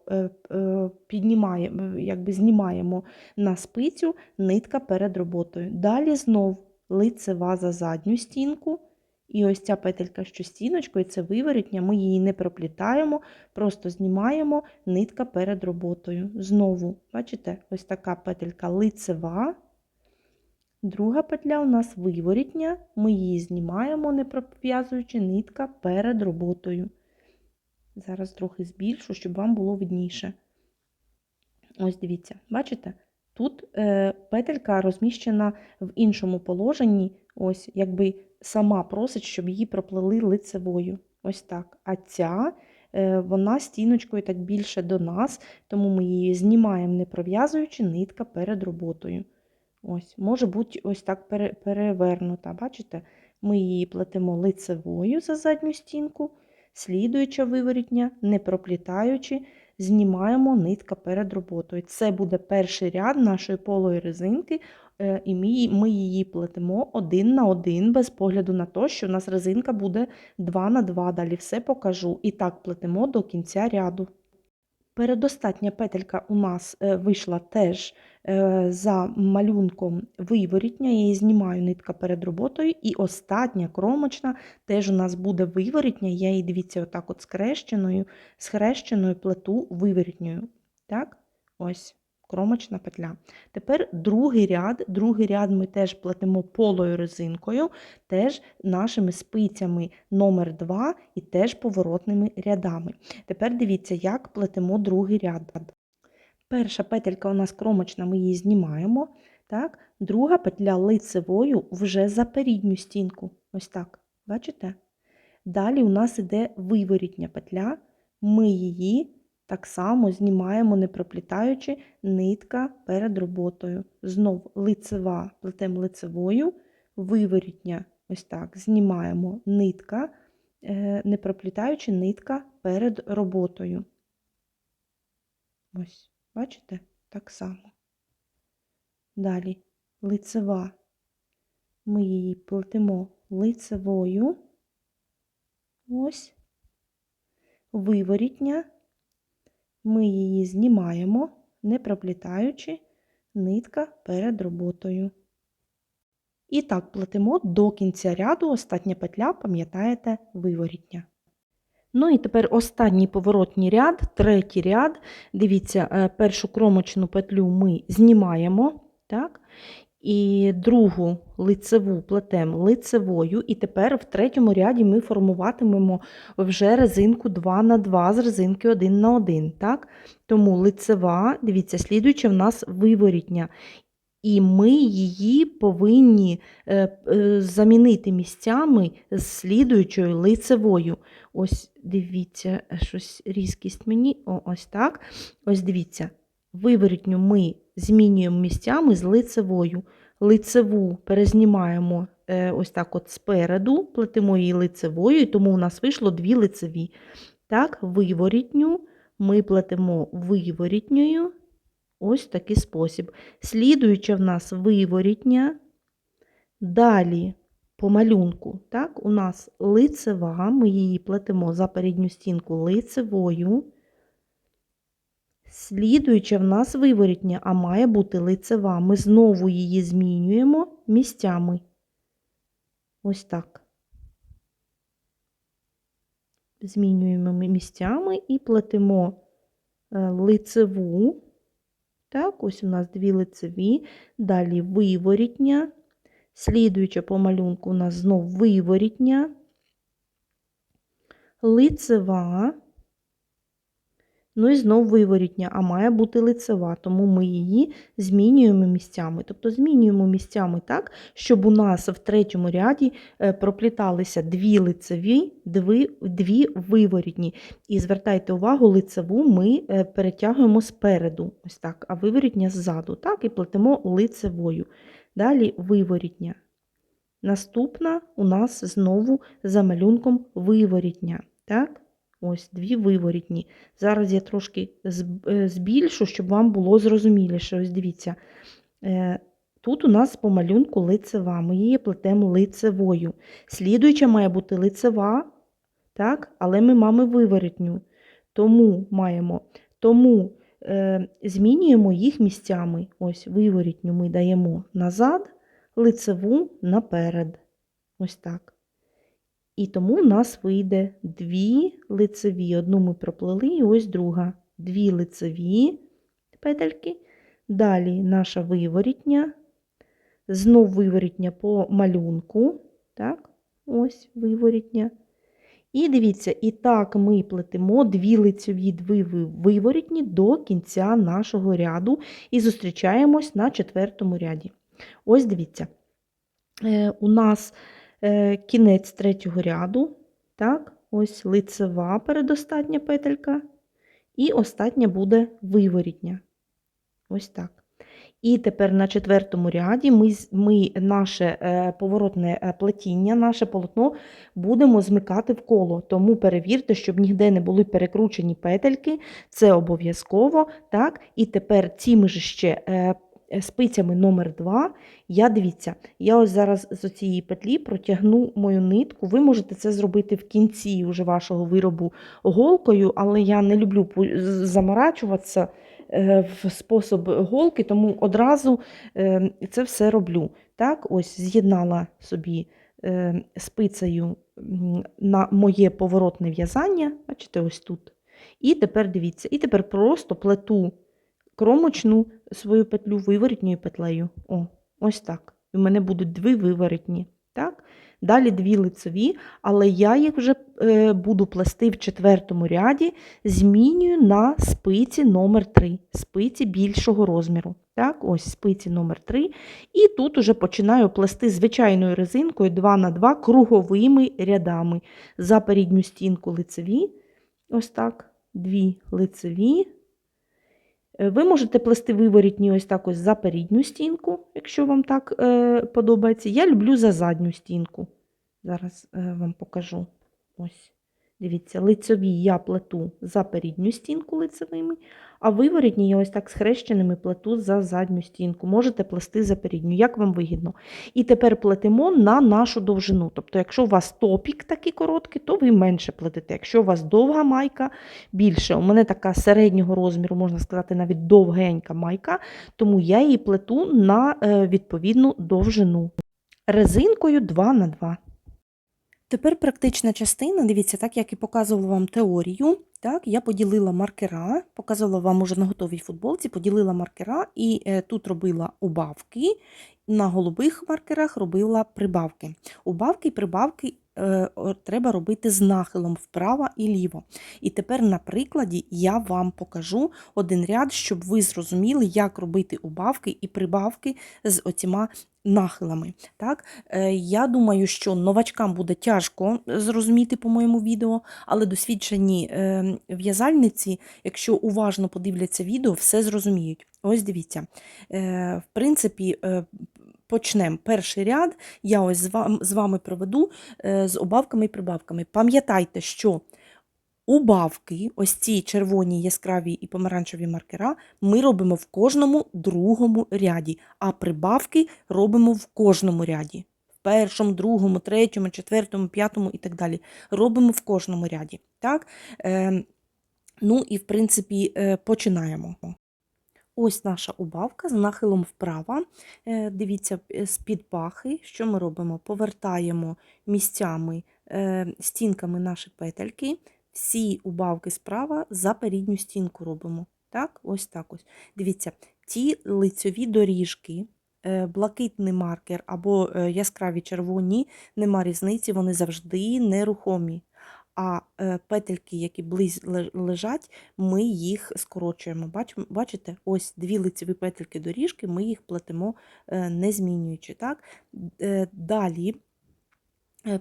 піднімаємо, якби знімаємо на спицю, нитка перед роботою. Далі знов лицева за задню стінку. І ось ця петелька, що стіночкою, це виворітня, ми її не проплітаємо, просто знімаємо, нитка перед роботою. Знову, бачите, ось така петелька лицева. Друга петля у нас виворітня, ми її знімаємо, не пров'язуючи, нитка перед роботою. Зараз трохи збільшу, щоб вам було видніше. Ось дивіться, бачите? Тут петелька розміщена в іншому положенні, ось якби сама просить, щоб її проплели лицевою. Ось так. А ця, вона стіночкою так більше до нас, тому ми її знімаємо, не пров'язуючи, нитка перед роботою. Ось, може бути ось так перевернута, бачите? Ми її плетемо лицевою за задню стінку, слідуюча виворітня, не проплітаючи, знімаємо нитка перед роботою. Це буде перший ряд нашої полої резинки, і ми її плетемо один на один, без погляду на те, що у нас резинка буде 2 на 2. Далі все покажу. І так плетемо до кінця ряду. Передостатня петелька у нас вийшла теж за малюнком виворітня, я її знімаю, нитка перед роботою, і остання кромочна теж у нас буде виворітня, я її, дивіться, отак от схрещеною плету виворітньою. Так, ось кромочна петля. Тепер другий ряд ми теж плетемо полою резинкою, теж нашими спицями номер 2 і теж поворотними рядами. Тепер дивіться, як плетемо другий ряд. Перша петелька у нас кромочна, ми її знімаємо. Так? Друга петля лицевою вже за передню стінку. Ось так. Бачите? Далі у нас іде виворітня петля. Ми її так само знімаємо, не проплітаючи, нитка перед роботою. Знов лицева, плетемо лицевою, виворітня, ось так, знімаємо нитка, не проплітаючи, нитка перед роботою. Ось, бачите? Так само. Далі лицева, ми її плетемо лицевою, ось, виворітня, ми її знімаємо, не проплітаючи, нитка перед роботою. І так плетемо до кінця ряду, остання петля, пам'ятаєте, виворітня. Ну і тепер останній поворотній ряд, третій ряд. Дивіться, першу кромочну петлю ми знімаємо, так? І другу лицеву плетемо лицевою, і тепер в третьому ряді ми формуватимемо вже резинку 2 на 2 з резинки 1 на 1, так? Тому лицева, дивіться, слідуюча в нас виворітня. І ми її повинні замінити місцями з слідуючою лицевою. Ось дивіться, щось різкість мені, ось так. Ось дивіться, виворітню ми змінюємо місцями з лицевою. Лицеву перезнімаємо ось так от спереду, плетемо її лицевою, і тому у нас вийшло 2 лицеві. Так, виворітню ми плетемо виворітньою. Ось такий спосіб. Слідуюча в нас виворітня. Далі по малюнку, так, у нас лицева, ми її плетемо за передню стінку лицевою. Слідуюча в нас виворітня, а має бути лицева. Ми знову її змінюємо місцями. Ось так. Змінюємо місцями і плетемо лицеву. Так, ось у нас 2 лицеві, далі виворітня, слідуюча по малюнку у нас знов виворітня, лицева, Ну і знов виворітня, а має бути лицева, тому ми її змінюємо місцями. Тобто змінюємо місцями так, щоб у нас в третьому ряді пропліталися дві лицеві, дві виворітні. І звертайте увагу, лицеву ми перетягуємо спереду, ось так, а виворітня ззаду, так, і плетемо лицевою. Далі виворітня. Наступна у нас знову за малюнком виворітня, так? Ось дві виворітні. Зараз я трошки збільшу, щоб вам було зрозуміліше. Ось дивіться, тут у нас по малюнку лицева, ми її плетемо лицевою. Слідуюча має бути лицева, так? Але ми маємо виворітню. Тому змінюємо їх місцями. Ось виворітню ми даємо назад, лицеву наперед. Ось так. І тому у нас вийде дві лицеві. Одну ми проплели, і ось друга. Дві лицеві петельки. Далі наша виворітня. Знов виворітня по малюнку. Так, ось виворітня. І дивіться, і так ми плетемо дві лицеві, дві виворітні до кінця нашого ряду і зустрічаємось на четвертому ряді. Ось дивіться, у нас кінець третього ряду, так, ось лицева передостатня петелька, і остання буде виворітня. Ось так. І тепер на четвертому ряді ми наше поворотне плетіння, наше полотно будемо змикати в коло. Тому перевірте, щоб ніде не були перекручені петельки, це обов'язково. Так? І тепер цими ж ще спицями номер 2, дивіться, я ось зараз з цієї петлі протягну мою нитку. Ви можете це зробити в кінці уже вашого виробу голкою, але я не люблю заморачуватися в спосіб голки, тому одразу це все роблю. Так, ось з'єднала собі спицею на моє поворотне в'язання, бачите, ось тут. І тепер дивіться, і тепер просто плету кромочну свою петлю виворітньою петлею. Ось так. І в мене будуть дві виворітні. Так? Далі дві лицеві, але я їх вже буду плести в четвертому ряді, змінюю на спиці номер 3, спиці більшого розміру. Так, ось спиці номер 3. І тут уже починаю плести звичайною резинкою 2х2 круговими рядами. За передню стінку лицеві, ось так, дві лицеві. Ви можете плести виворітні ось так ось за передню стінку, якщо вам так подобається. Я люблю за задню стінку. Зараз вам покажу. Ось, дивіться, лицеві я плету за передню стінку лицевими, а виворітні я ось так схрещеними плету за задню стінку. Можете плести за передню, як вам вигідно. І тепер плетемо на нашу довжину. Тобто, якщо у вас топік такий короткий, то ви менше плетете. Якщо у вас довга майка, більше. У мене така середнього розміру, можна сказати, навіть довгенька майка, тому я її плету на відповідну довжину. Резинкою 2х2. Тепер практична частина, дивіться, так як і показувала вам теорію, так, я поділила маркера, показувала вам уже на готовій футболці, поділила маркера і тут робила убавки, на голубих маркерах робила прибавки. Убавки і прибавки треба робити з нахилом вправо і ліво. І тепер на прикладі я вам покажу один ряд, щоб ви зрозуміли, як робити убавки і прибавки з оціма нахилами. Так? Я думаю, що новачкам буде тяжко зрозуміти по моєму відео, але досвідчені в'язальниці, якщо уважно подивляться відео, все зрозуміють. Ось дивіться, в принципі, почнемо перший ряд, я ось з вами проведу з убавками і прибавками. Пам'ятайте, що убавки, ось ці червоні, яскраві і помаранчеві маркера, ми робимо в кожному другому ряді, а прибавки робимо в кожному ряді. В першому, другому, третьому, четвертому, п'ятому і так далі. Робимо в кожному ряді. Так? Ну і, в принципі, починаємо. Ось наша убавка з нахилом вправо. Дивіться, з-під пахи, що ми робимо? Повертаємо місцями, стінками наші петельки. Всі убавки справа за передню стінку робимо. Так, ось так ось. Дивіться, ті лицьові доріжки, блакитний маркер або яскраві червоні, нема різниці, вони завжди нерухомі. а петельки, які лежать, ми їх скорочуємо. Бачите, ось 2 лицеві петельки доріжки, ми їх плетемо не змінюючи. Так? Далі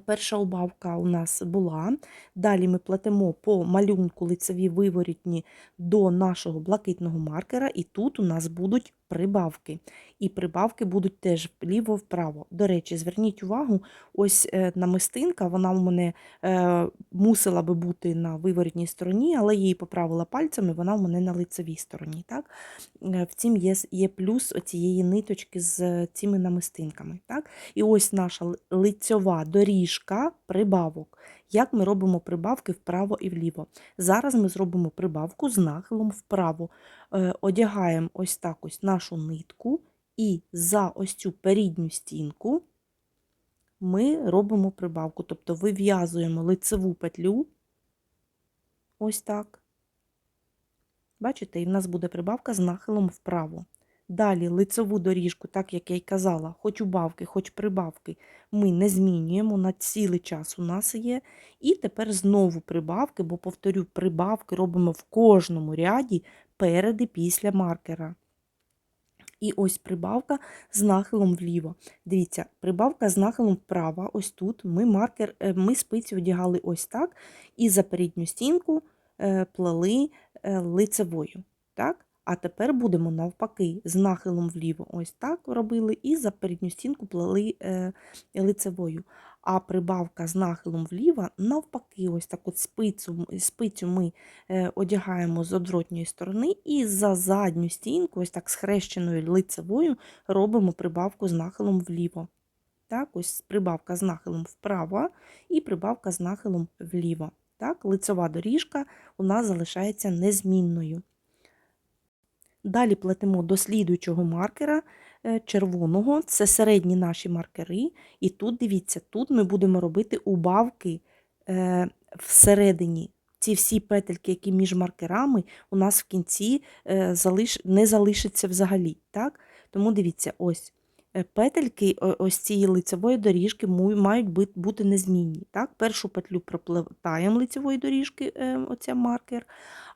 перша убавка у нас була. Далі ми плетемо по малюнку лицеві виворітні до нашого блакитного маркера, і тут у нас будуть прибавки. І прибавки будуть теж вліво-вправо. До речі, зверніть увагу, ось намистинка, вона у мене мусила би бути на виворітній стороні, але її поправила пальцями, вона у мене на лицевій стороні. Так? Втім, є плюс цієї ниточки з цими намистинками. Так? І ось наша лицьова доріжка прибавок. Як ми робимо прибавки вправо і вліво? Зараз ми зробимо прибавку з нахилом вправо. Одягаємо ось так ось нашу нитку, і за ось цю передню стінку ми робимо прибавку. Тобто вив'язуємо лицеву петлю, ось так. Бачите, і в нас буде прибавка з нахилом вправо. Далі лицеву доріжку, так як я й казала, хоч убавки, хоч прибавки, ми не змінюємо, на цілий час у нас є. І тепер знову прибавки, бо, повторю, прибавки робимо в кожному ряді перед і після маркера. І ось прибавка з нахилом вліво. Дивіться, прибавка з нахилом вправо, ось тут ми спиці одягали ось так, і за передню стінку плели лицевою. Так? А тепер будемо навпаки, з нахилом вліво ось так робили, і за передню стінку плели лицевою. А прибавка з нахилом вліво навпаки, ось так от спицю ми одягаємо з оборотньої сторони, і за задню стінку, ось так схрещеною лицевою, робимо прибавку з нахилом вліво. Так, ось прибавка з нахилом вправо і прибавка з нахилом вліво. Так, лицева доріжка у нас залишається незмінною. Далі плетемо до слідуючого маркера червоного, це середні наші маркери. І тут, дивіться, тут ми будемо робити убавки всередині. Ці всі петельки, які між маркерами, у нас в кінці не залишаться взагалі. Так? Тому дивіться, ось петельки ось цієї лицевої доріжки мають бути незмінні. Так? Першу петлю проплетаємо лицевої доріжки, оця маркер,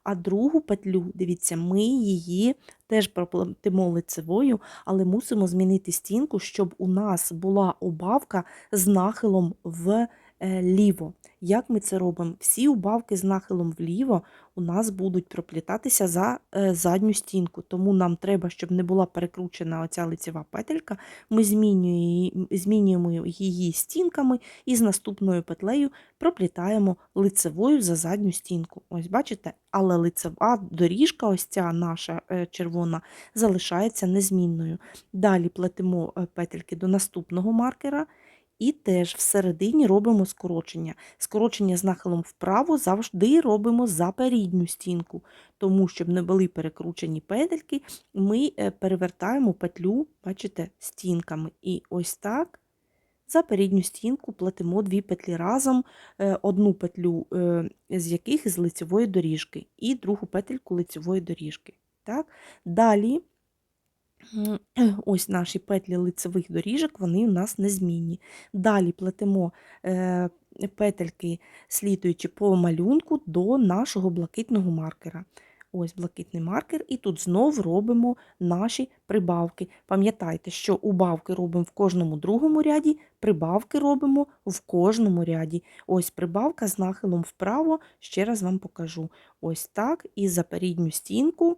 а другу петлю, дивіться, ми її теж проплетемо лицевою, але мусимо змінити стінку, щоб у нас була убавка з нахилом вліво. Як ми це робимо? Всі убавки з нахилом вліво у нас будуть проплітатися за задню стінку, тому нам треба, щоб не була перекручена оця лицева петелька, ми змінюємо її стінками і з наступною петлею проплітаємо лицевою за задню стінку. Ось бачите? Але лицева доріжка, ось ця наша червона, залишається незмінною. Далі плетемо петельки до наступного маркера. І теж всередині робимо скорочення. Скорочення з нахилом вправо завжди робимо за передню стінку, тому, щоб не були перекручені петельки, ми перевертаємо петлю, бачите, стінками. І ось так за передню стінку плетемо 2 петлі разом, одну петлю з яких з лицевої доріжки, і другу петельку лицевої доріжки. Так? Далі ось наші петлі лицевих доріжок, вони у нас незмінні. Далі плетемо петельки, слідуючи по малюнку, до нашого блакитного маркера. Ось блакитний маркер, і тут знов робимо наші прибавки. Пам'ятайте, що убавки робимо в кожному другому ряді, прибавки робимо в кожному ряді. Ось прибавка з нахилом вправо, ще раз вам покажу. Ось так, і за передню стінку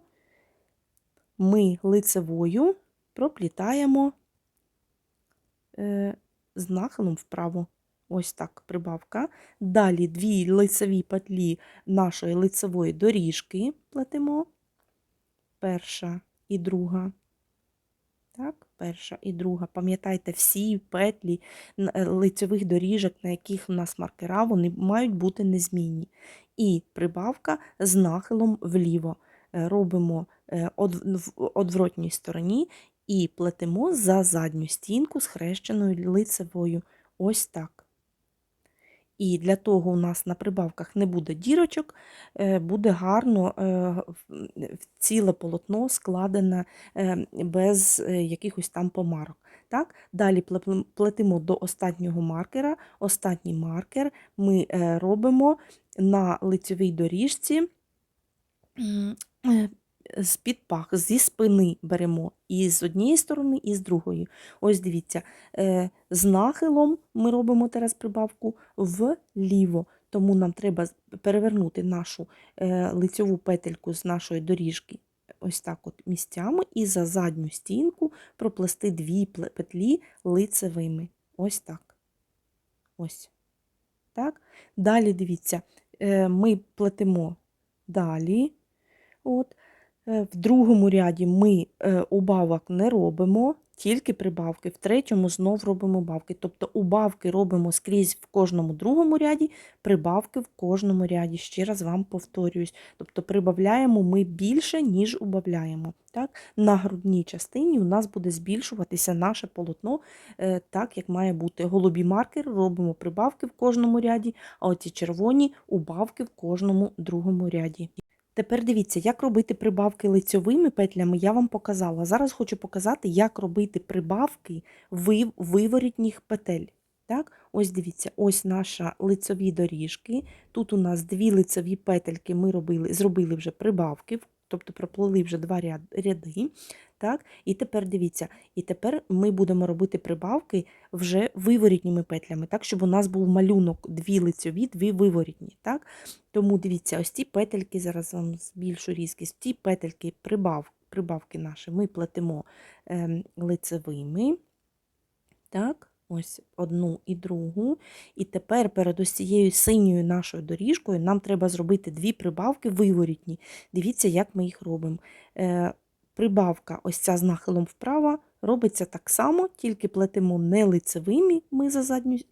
ми лицевою проплітаємо з нахилом вправо. Ось так прибавка. Далі 2 лицеві петлі нашої лицевої доріжки плетемо. Перша і друга. Так, перша і друга. Пам'ятайте, всі петлі лицевих доріжок, на яких у нас маркера, вони мають бути незмінні. І прибавка з нахилом вліво. Робимо в одворотній стороні і плетемо за задню стінку схрещеною лицевою. Ось так. І для того у нас на прибавках не буде дірочок, буде гарно ціле полотно складене без якихось там помарок. Так? Далі плетемо до останнього маркера. Останній маркер ми робимо на лицьовій доріжці з-під пах, зі спини беремо і з однієї сторони, і з другої. Ось дивіться, з нахилом ми робимо зараз прибавку вліво, тому нам треба перевернути нашу лицьову петельку з нашої доріжки ось так от місцями і за задню стінку проплести 2 петлі лицевими. Ось так. Ось. Так. Далі, дивіться, ми плетемо далі. От. В другому ряді ми убавок не робимо, тільки прибавки. В третьому знов робимо убавки. Тобто убавки робимо скрізь в кожному другому ряді, прибавки в кожному ряді. Ще раз вам повторююсь. Тобто прибавляємо ми більше, ніж убавляємо. Так? На грудній частині у нас буде збільшуватися наше полотно так, як має бути. Голубі маркери робимо прибавки в кожному ряді, а оці червоні убавки в кожному другому ряді. Тепер дивіться, як робити прибавки лицьовими петлями, я вам показала. Зараз хочу показати, як робити прибавки виворітніх петель. Так? Ось дивіться, ось наші лицьові доріжки. Тут у нас 2 лицьові петельки ми зробили вже прибавки, тобто проплели вже 2 ряди. Так? І тепер дивіться, і тепер ми будемо робити прибавки вже виворітніми петлями, так, щоб у нас був малюнок 2 лицьові, 2 виворітні. Так? Тому дивіться, ось ці петельки, зараз вам збільшу різкість, ці петельки прибавки наші ми плетемо лицевими. Так? Ось одну і другу. І тепер перед ось цією синьою нашою доріжкою нам треба зробити 2 прибавки виворітні. Дивіться, як ми їх робимо. Прибавка ось ця з нахилом вправо робиться так само, тільки плетемо не лицевими ми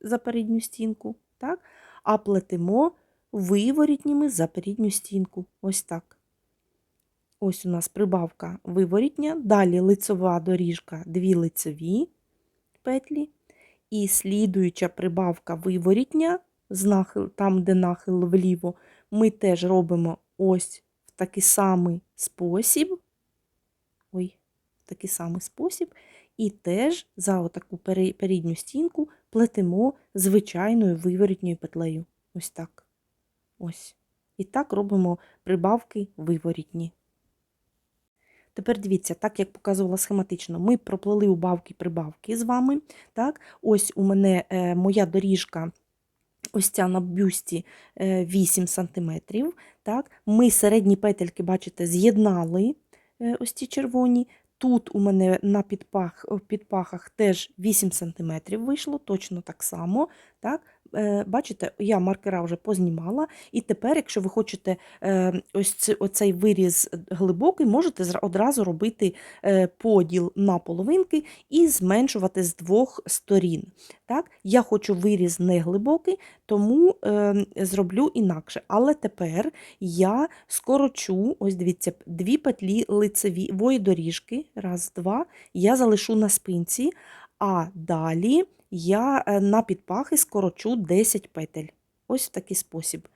за передню стінку, так? А плетемо виворітніми за передню стінку. Ось так. Ось у нас прибавка виворітня, далі лицева доріжка, 2 лицеві петлі. І слідуюча прибавка виворітня, там, де нахил вліво, ми теж робимо ось в такий самий спосіб. І теж за отаку передню стінку плетемо звичайною виворітньою петлею. Ось так. Ось. І так робимо прибавки виворітні. Тепер дивіться, так як показувала схематично, ми проплели убавки-прибавки з вами. Так? Ось у мене моя доріжка, ось ця на бюсті 8 см. Так? Ми середні петельки, бачите, з'єднали, ось ці червоні. Тут у мене на підпахах теж 8 см вийшло, точно так само. Так? Бачите, я маркера вже познімала. І тепер, якщо ви хочете оцей виріз глибокий, можете одразу робити поділ на половинки і зменшувати з 2 сторін. Так? Я хочу виріз не глибокий, тому зроблю інакше. Але тепер я скорочу, ось дивіться, 2 петлі лицевої доріжки, раз, 2, я залишу на спинці, а далі я на підпахи скорочу 10 петель. Ось в такий спосіб.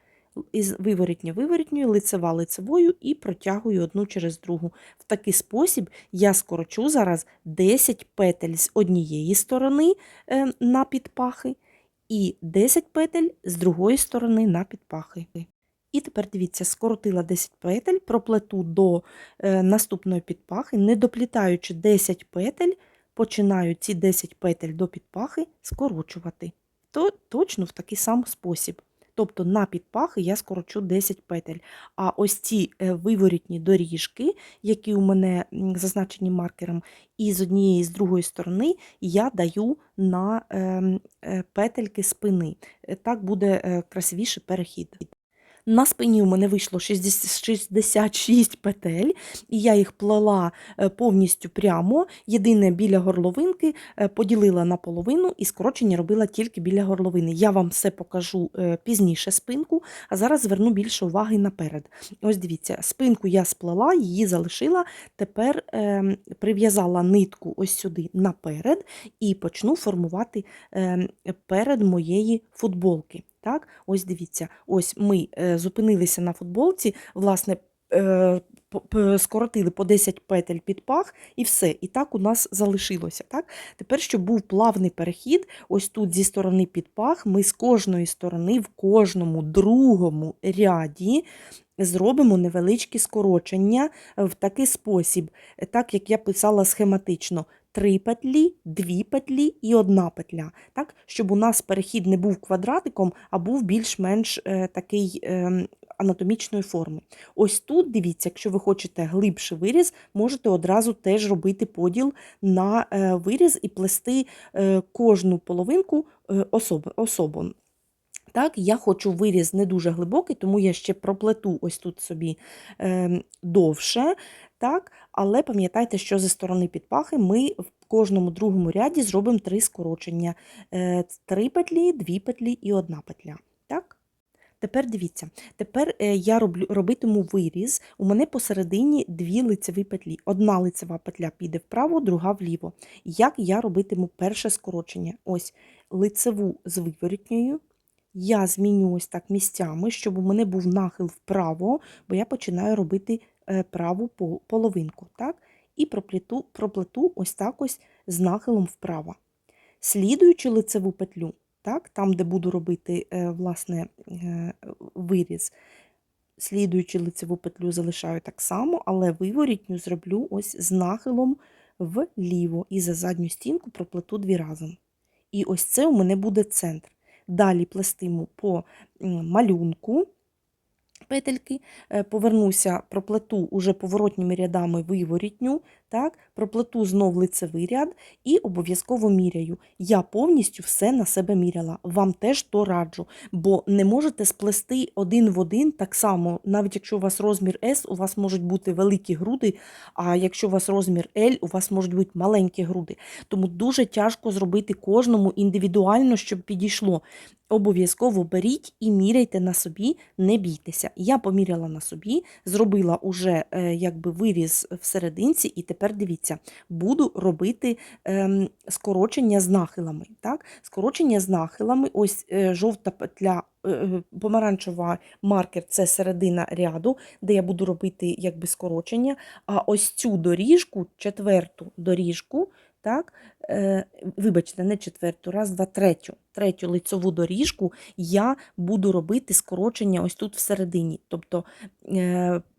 Із виворітньою, лицева лицевою і протягую одну через другу. В такий спосіб я скорочу зараз 10 петель з однієї сторони на підпахи і 10 петель з другої сторони на підпахи. І тепер, дивіться, скоротила 10 петель, проплету до наступної підпахи, не доплітаючи 10 петель, починаю ці 10 петель до підпахи скорочувати. Точно в такий самий спосіб. Тобто на підпахи я скорочу 10 петель. А ось ці виворітні доріжки, які у мене зазначені маркером, і з однієї, і з другої сторони я даю на петельки спини. Так буде красивіший перехід. На спині у мене вийшло 66 петель, і я їх плела повністю прямо. Єдине біля горловинки поділила на половину і скорочення робила тільки біля горловини. Я вам все покажу пізніше спинку, а зараз зверну більше уваги наперед. Ось дивіться, спинку я сплела, її залишила, тепер прив'язала нитку ось сюди наперед і почну формувати перед моєї футболки. Так, ось дивіться, ось ми зупинилися на футболці, власне, скоротили по 10 петель під пах і все. І так у нас залишилося. Так? Тепер, щоб був плавний перехід, ось тут зі сторони під пах, ми з кожної сторони в кожному другому ряді зробимо невеличкі скорочення в такий спосіб, так як я писала схематично. 3 петлі, 2 петлі і 1 петля, так? Щоб у нас перехід не був квадратиком, а був більш-менш такий анатомічної форми. Ось тут, дивіться, якщо ви хочете глибший виріз, можете одразу теж робити поділ на виріз і плести кожну половинку особо. Так, я хочу виріз не дуже глибокий, тому я ще проплету ось тут собі довше. Так, але пам'ятайте, що зі сторони підпахи ми в кожному другому ряді зробимо 3 скорочення. 3 петлі, 2 петлі і 1 петля. Так? Тепер дивіться, тепер я робитиму виріз, у мене посередині 2 лицеві петлі. Одна лицева петля піде вправо, друга вліво. Як я робитиму перше скорочення? Ось лицеву з виворітньою. Я зміню ось так місцями, щоб у мене був нахил вправо, бо я починаю робити праву половинку. Так? І проплету ось так ось з нахилом вправо. Слідуючи лицеву петлю, так, там, де буду робити власне, виріз, слідуючи лицеву петлю залишаю так само, але виворітню зроблю ось з нахилом вліво і за задню стінку проплету 2 разом. І ось це у мене буде центр. Далі плестиму по малюнку петельки, повернуся, проплету уже поворотніми рядами виворітню, так, проплету знов лицевий ряд і обов'язково міряю. Я повністю все на себе міряла. Вам теж то раджу, бо не можете сплести один в один так само, навіть якщо у вас розмір S, у вас можуть бути великі груди, а якщо у вас розмір L, у вас можуть бути маленькі груди. Тому дуже тяжко зробити кожному індивідуально, щоб підійшло. Обов'язково беріть і міряйте на собі, не бійтеся. Я поміряла на собі, зробила уже якби виріз в серединці, і тепер дивіться, буду робити скорочення з нахилами. Так? Скорочення з нахилами, ось жовта петля, помаранчева маркер – це середина ряду, де я буду робити якби скорочення, а ось цю доріжку, четверту доріжку, так, вибачте, не четверту, раз, два, третю лицеву доріжку я буду робити скорочення ось тут всередині. Тобто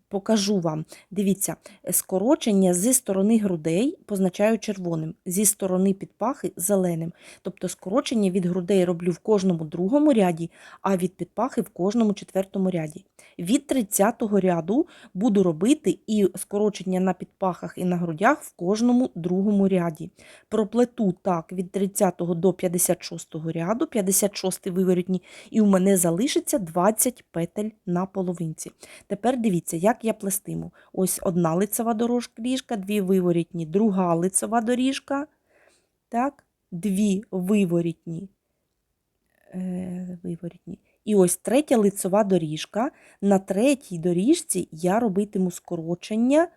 покажу вам, дивіться, скорочення зі сторони грудей позначаю червоним, зі сторони підпахи зеленим. Тобто скорочення від грудей роблю в кожному другому ряді, а від підпахи в кожному четвертому ряді. Від 30-го ряду буду робити і скорочення на підпахах і на грудях в кожному другому ряді. Проплету так від 30-го до 56-го ряду, 56-й виворітній, і у мене залишиться 20 петель на половинці. Тепер дивіться, як я плестиму. Ось одна лицева доріжка, 2 виворітні, друга лицева доріжка, так, 2 виворітні. І ось третя лицева доріжка. На третій доріжці я робитиму скорочення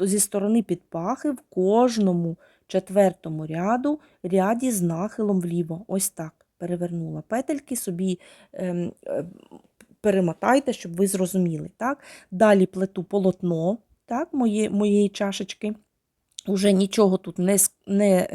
зі сторони підпахи в кожному четвертому ряді з нахилом вліво. Ось так. Перевернула петельки, собі перемотайте, щоб ви зрозуміли. Так? Далі плету полотно, так, моєї чашечки. Уже нічого тут не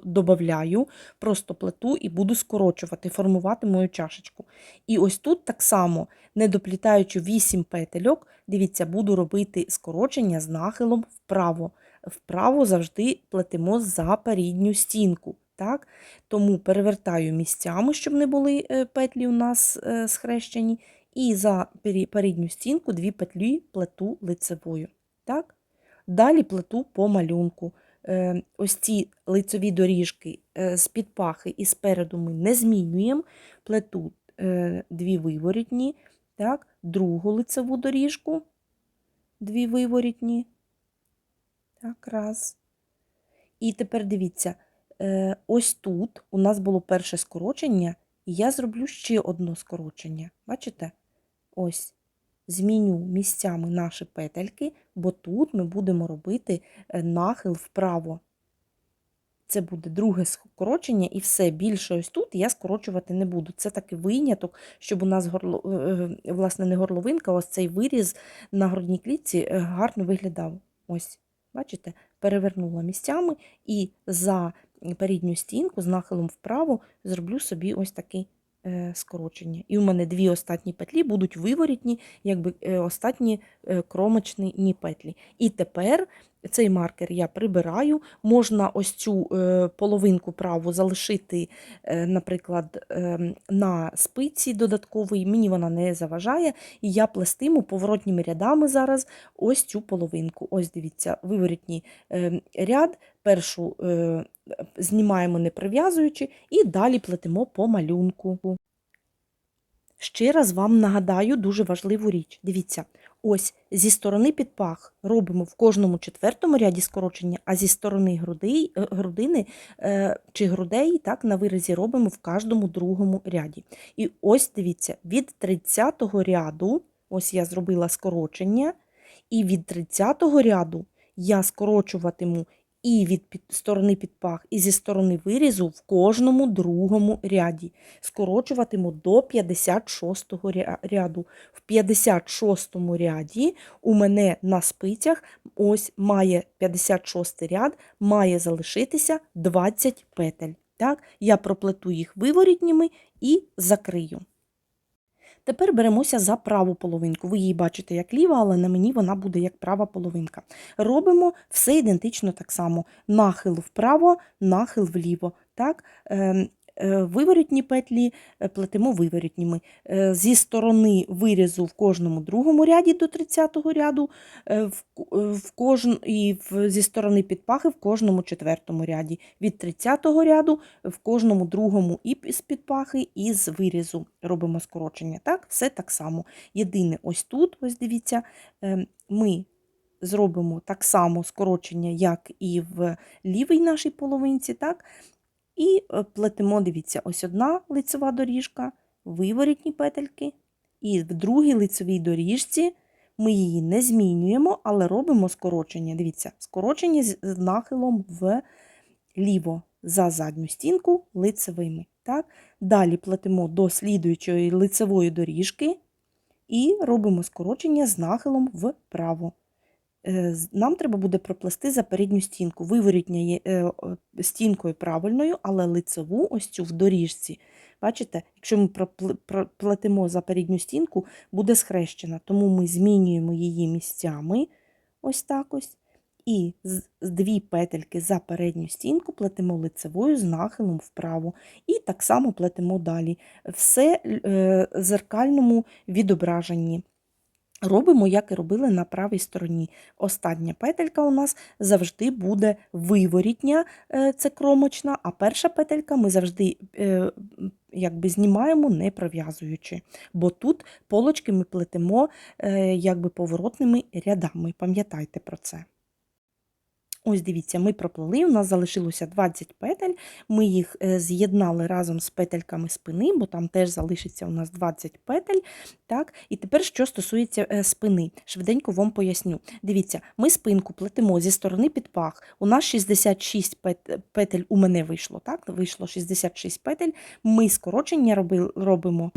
додаю, просто плету і буду скорочувати, формувати мою чашечку. І ось тут так само, не доплітаючи 8 петельок, дивіться, буду робити скорочення з нахилом вправо. Вправо завжди плетемо за передню стінку. Так? Тому перевертаю місцями, щоб не були петлі у нас схрещені, і за передню стінку 2 петлі плету лицевою. Так? Далі плету по малюнку. Ось ці лицеві доріжки з підпахи і спереду ми не змінюємо. Плету 2 виворітні, так, другу лицеву доріжку, 2 виворітні. Так, раз. І тепер дивіться, ось тут у нас було перше скорочення, і я зроблю ще одне скорочення. Бачите? Ось. Зміню місцями наші петельки, бо тут ми будемо робити нахил вправо. Це буде друге скорочення, і все, більше ось тут я скорочувати не буду. Це такий виняток, щоб у нас, власне, не горловинка, а ось цей виріз на грудній клітці гарно виглядав. Ось, бачите, перевернула місцями і за передню стінку з нахилом вправо зроблю собі ось такий скорочення. І у мене дві останні петлі будуть виворітні, якби останні кромочні петлі. І тепер цей маркер я прибираю. Можна ось цю половинку праву залишити, наприклад, на спиці додатковій, мені вона не заважає, і я плестиму поворотніми рядами зараз ось цю половинку. Ось дивіться, виворітній ряд, першу знімаємо не прив'язуючи, і далі плетемо по малюнку. Ще раз вам нагадаю дуже важливу річ. Дивіться, ось зі сторони під пах робимо в кожному четвертому ряді скорочення, а зі сторони грудини чи грудей так, на виразі робимо в кожному другому ряді. І ось дивіться, від 30-го ряду, ось я зробила скорочення, і від 30-го ряду я скорочуватиму і від сторони під пах, і зі сторони вирізу в кожному другому ряді. Скорочуватиму до 56-го ряду. В 56-му ряді у мене на спицях ось має 56-й ряд, має залишитися 20 петель. Так? Я проплету їх виворітніми і закрию. Тепер беремося за праву половинку. Ви її бачите як ліва, але на мені вона буде як права половинка. Робимо все ідентично так само. Нахил вправо, нахил вліво. Так? Виворітні петлі плетемо виворітніми. Зі сторони вирізу в кожному другому ряді до 30-го ряду, зі сторони підпахи в кожному четвертому ряді. Від 30-го ряду в кожному другому і з підпахи, і з вирізу робимо скорочення. Так? Все так само. Єдине ось тут, ось дивіться, ми зробимо так само скорочення, як і в лівій нашій половинці. Так? І плетемо, дивіться, ось одна лицева доріжка, виворітні петельки, і в другій лицевій доріжці ми її не змінюємо, але робимо скорочення. Дивіться, скорочення з нахилом вліво за задню стінку лицевими. Так? Далі плетемо до слідуючої лицевої доріжки і робимо скорочення з нахилом вправо. Нам треба буде проплести за передню стінку. Виворітня є стінкою правильною, але лицеву ось цю в доріжці. Бачите, якщо ми проплетемо за передню стінку, буде схрещена. Тому ми змінюємо її місцями, ось так ось. І з дві петельки за передню стінку плетемо лицевою з нахилом вправо. І так само плетемо далі. Все в зеркальному відображенні. Робимо, як і робили на правій стороні. Остання петелька у нас завжди буде виворітня, це кромочна, а перша петелька ми завжди якби знімаємо, не пров'язуючи. Бо тут полочки ми плетемо якби поворотними рядами. Пам'ятайте про це. Ось дивіться, ми проплели, у нас залишилося 20 петель, ми їх з'єднали разом з петельками спини, бо там теж залишиться у нас 20 петель. Так? І тепер, що стосується спини, швиденько вам поясню. Дивіться, ми спинку плетемо зі сторони під пах, у нас 66 петель у мене вийшло, так? Вийшло 66 петель, ми скорочення робимо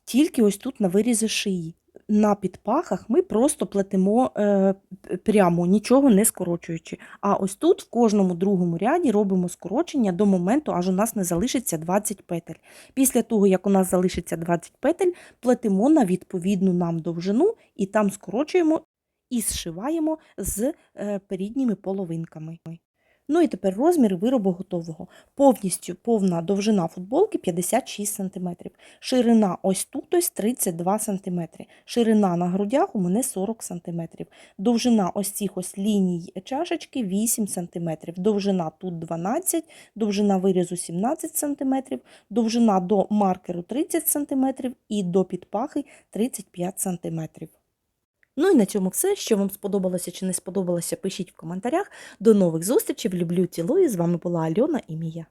тільки ось тут на вирізі шиї. На підпахах ми просто плетемо прямо, нічого не скорочуючи. А ось тут в кожному другому ряді робимо скорочення до моменту, аж у нас не залишиться 20 петель. Після того, як у нас залишиться 20 петель, плетемо на відповідну нам довжину і там скорочуємо і зшиваємо з передніми половинками. Ну і тепер розмір виробу готового. Повністю повна довжина футболки 56 см. Ширина ось тут ось 32 см. Ширина на грудях у мене 40 см. Довжина ось цих ось ліній чашечки 8 см. Довжина тут 12 см, довжина вирізу 17 см, довжина до маркеру 30 см і до підпахи 35 см. Ну і на цьому все. Що вам сподобалося чи не сподобалося, пишіть в коментарях. До нових зустрічей. Люблю, цілую. З вами була Альона і Мія.